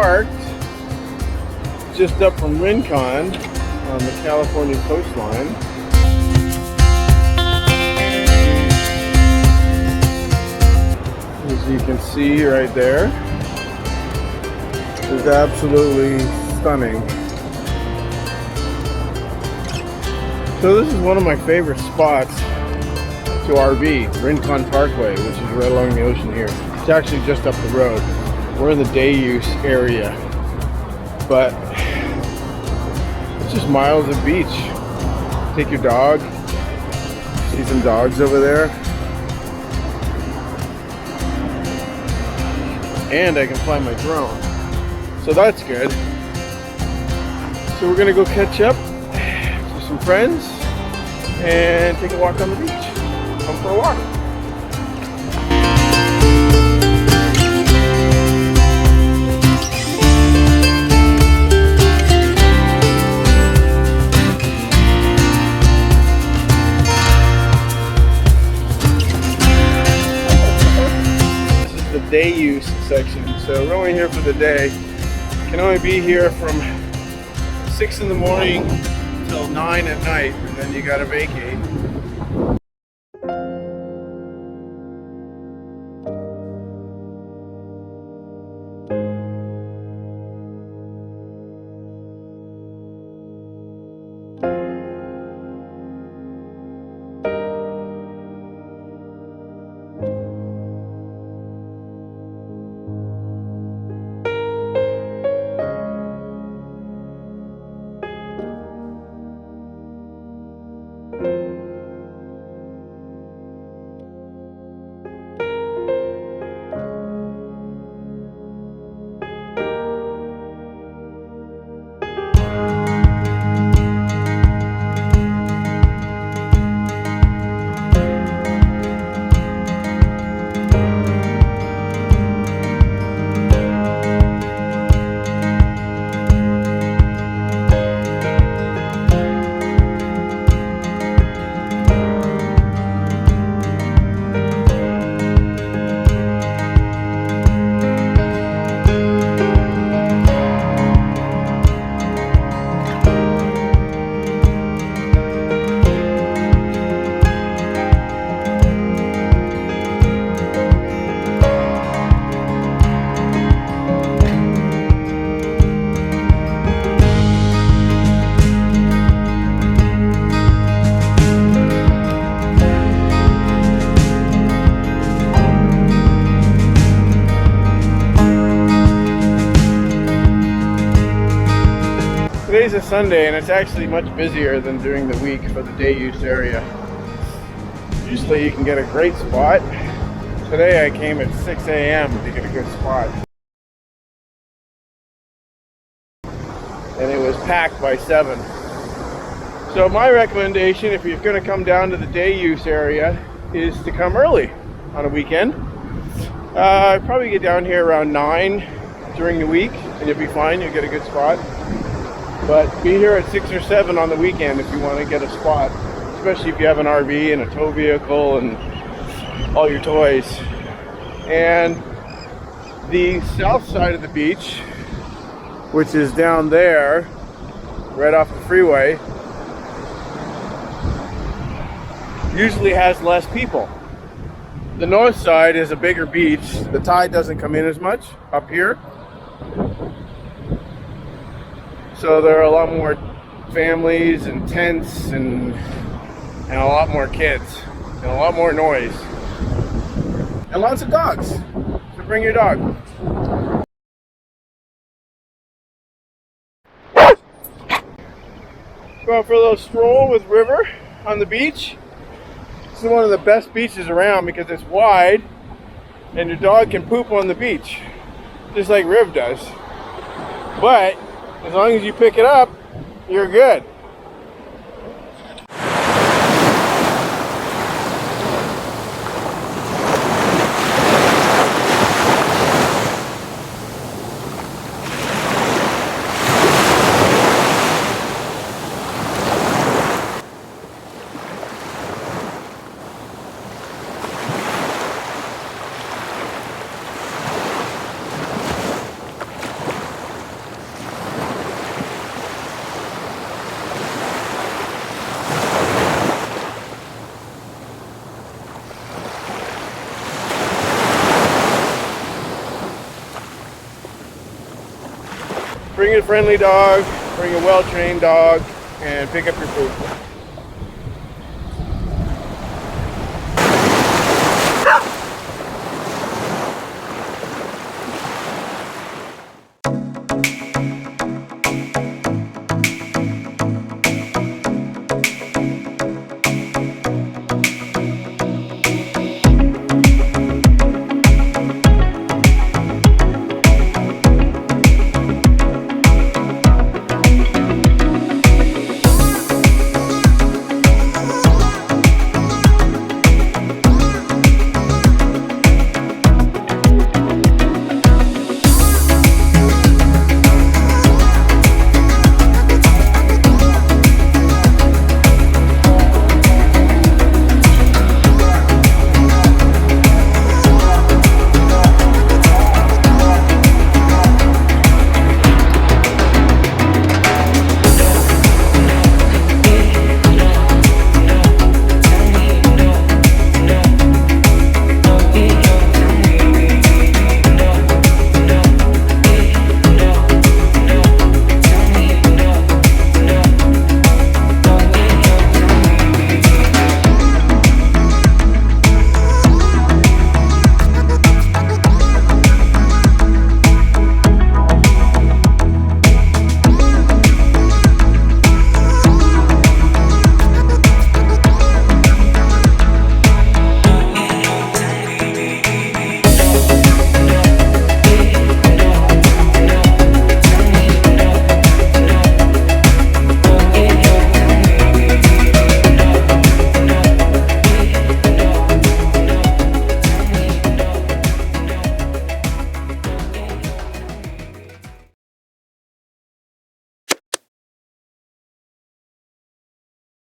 parked just up from Rincon on the California coastline. As you can see right there, it's absolutely stunning. So this is one of my favorite spots to RV, Rincon Parkway, which is right along the ocean here. It's actually just up the road. We're in the day use area, but it's just miles of beach. Take your dog, see some dogs over there, and I can fly my drone, so that's good. So we're gonna go catch up with some friends and take a walk on the beach. Come for a walk. This is the day use section, so we're only here for the day. Can only be here from 6 in the morning till 9 at night, and then you gotta vacate. Today's a Sunday and it's actually much busier than during the week for the day use area. Usually you can get a great spot. Today I came at 6 a.m. to get a good spot. And it was packed by 7. So my recommendation, if you're going to come down to the day use area, is to come early on a weekend. I'd probably get down here around 9 during the week and you'll be fine, you'll get a good spot. But be here at 6 or 7 on the weekend if you want to get a spot, especially if you have an RV and a tow vehicle and all your toys. And the south side of the beach, which is down there, right off the freeway, usually has less people. The north side is a bigger beach. The tide doesn't come in as much up here. So there are a lot more families and tents and a lot more kids and a lot more noise. And lots of dogs. So bring your dog. Go out for a little stroll with River on the beach. This is one of the best beaches around because it's wide and your dog can poop on the beach, just like Riv does. But as long as you pick it up, you're good. Bring a friendly dog, bring a well-trained dog, and pick up your food.